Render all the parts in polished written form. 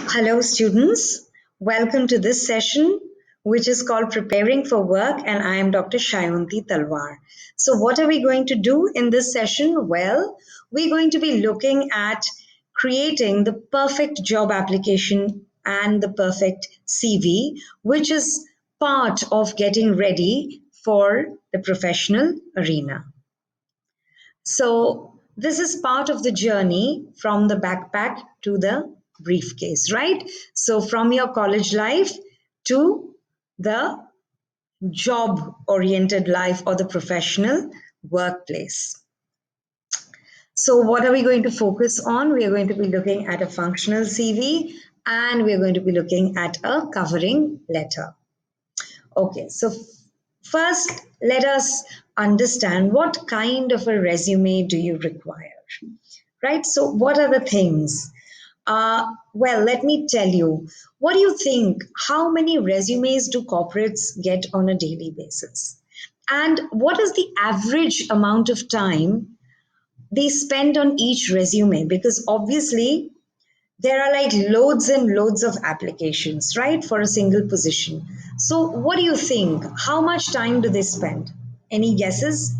Hello, students. Welcome to this session, which is called Preparing for Work, and I am Dr. Shyaonti Talwar. So, what are we going to do in this session? Well, we're going to be looking at creating the perfect job application and the perfect CV, which is part of getting ready for the professional arena. So, this is part of the journey from the backpack to the briefcase, right? So, from your college life to the job oriented life or the professional workplace. So, what are we going to focus on? We are going to be looking at a functional CV and we are going to be looking at a covering letter. Okay, so first, let us understand what kind of a resume do you require, right? So, what are the things? Well, let me tell you. What do you think? How many resumes do corporates get on a daily basis? And what is the average amount of time they spend on each resume? Because obviously, there are like loads and loads of applications, right, for a single position. So, what do you think? How much time do they spend? Any guesses?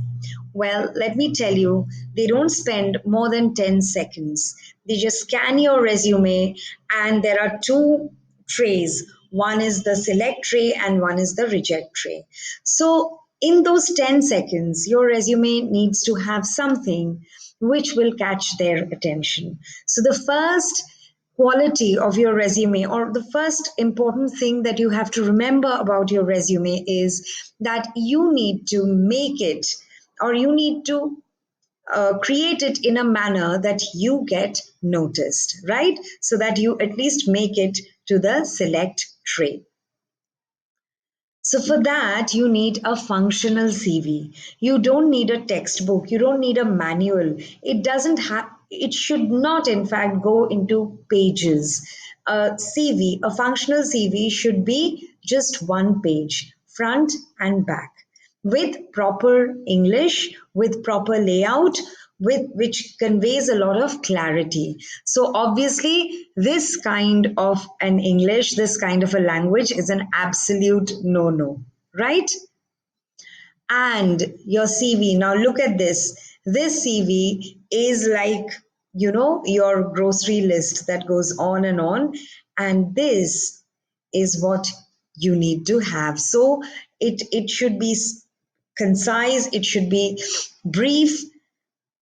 Well, let me tell you, they don't spend more than 10 seconds. They just scan your resume, and there are two trays. One is the select tray, and one is the reject tray. So, in those 10 seconds, your resume needs to have something which will catch their attention. So, the first quality of your resume, or the first important thing that you have to remember about your resume, is that you need to make it, or you need to create it in a manner that you get noticed, right? So that you at least make it to the select tray. So for that, you need a functional CV. You don't need a textbook. You don't need a manual. It doesn't have, it should not, in fact, go into pages. A CV, a functional CV should be just one page, front and back, with proper English, with proper layout, with which conveys a lot of clarity. So obviously, this kind of an English, this kind of a language is an absolute no-no, right? And your CV, now look at this. This CV is like, your grocery list that goes on and on. And this is what you need to have. So it should be concise, it should be brief,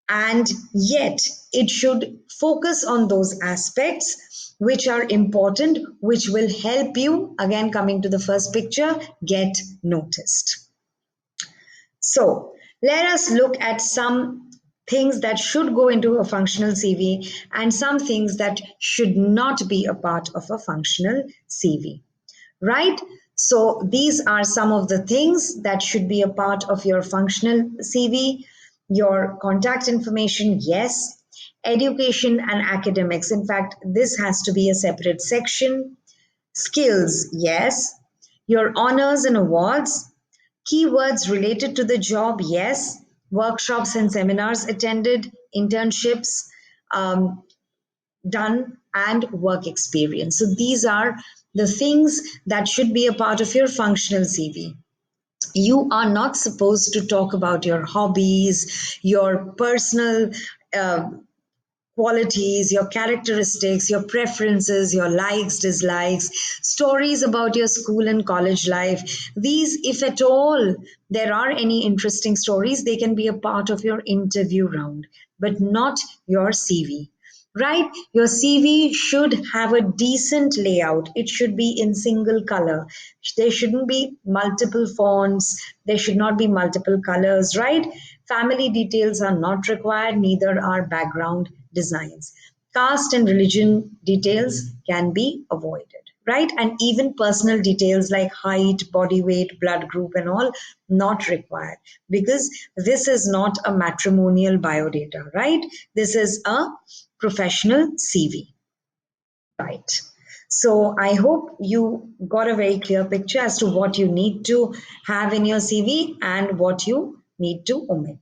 and yet it should focus on those aspects which are important, which will help you, again coming to the first picture, get noticed. So let us look at some things that should go into a functional CV and some things that should not be a part of a functional CV, right? So these are some of the things that should be a part of your functional CV. Your contact information, yes. Education and academics. In fact, this has to be a separate section. Skills, yes. Your honors and awards. Keywords related to the job, yes. Workshops and seminars attended, internships done, and work experience. So these are the things that should be a part of your functional CV. You are not supposed to talk about your hobbies, your personal uh, qualities, your characteristics, your preferences, your likes, dislikes, stories about your school and college life. These, if at all there are any interesting stories, they can be a part of your interview round, but not your CV. Right? Your CV should have a decent layout. It should be in single color. There shouldn't be multiple fonts. There should not be multiple colors, right? Family details are not required, neither are background designs. Caste and religion details can be avoided, right? And even personal details like height, body weight, blood group, and all, not required, because this is not a matrimonial biodata, right? This is a professional CV, right? So I hope you got a very clear picture as to what you need to have in your CV and what you need to omit.